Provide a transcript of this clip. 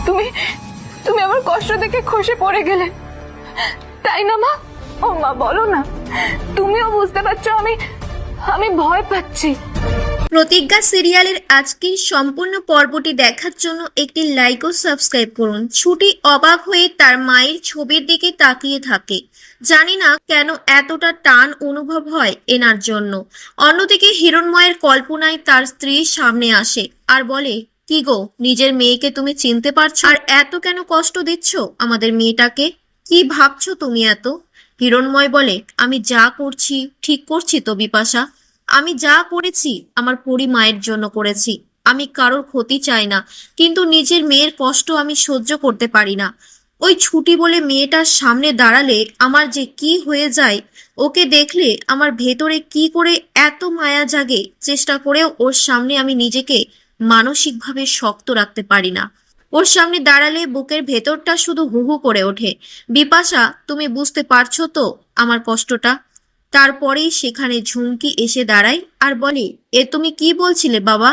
তুমি তুমি আমার কষ্ট দেখে খসে পড়ে গেলে, তাই না মা? ও মা, বলো না, তুমিও বুঝতে পারছো আমি আমি ভয় পাচ্ছি। প্রতিজ্ঞা সিরিয়ালের আজকের সম্পূর্ণ পর্বটি দেখার জন্য একটি লাইক ও সাবস্ক্রাইব করুন। ছুটি অবাক হয়ে তার মায়ের ছবির দিকে তাকিয়ে থাকে। জানি না কেন এতটা টান অনুভব হয় এনার জন্য। অন্যদিকে হিরণময়ের কল্পনায় তার স্ত্রীর সামনে আসে আর বলে, কি গো, নিজের মেয়েকে তুমি চিনতে পারছো? আর এত কেন কষ্ট দিচ্ছ আমাদের মেয়েটাকে? কি ভাবছো তুমি এত? হিরণময় বলে, আমি যা করছি ঠিক করছি তো বিপাশা। আমি যা করেছি আমার পরি মায়ের জন্য করেছি। আমি কারোর ক্ষতি চাই না, কিন্তু নিজের মেয়ের কষ্ট আমি সহ্য করতে পারি না। ওই ছুটি বলে মেয়েটার সামনে দাঁড়ালে আমার যে কি হয়ে যায়, ওকে দেখলে আমার ভেতরে কি করে এত মায়া জাগে, চেষ্টা করেও ওর সামনে আমি নিজেকে মানসিকভাবে শক্ত রাখতে পারি না। ওর সামনে দাঁড়ালে বুকের ভেতরটা শুধু হু হু করে ওঠে। বিপাশা, তুমি বুঝতে পারছো তো আমার কষ্টটা? তারপরেই সেখানে ঝুমকি এসে দাঁড়ায় আর বলে, এ তুমি কি বলছিলে বাবা?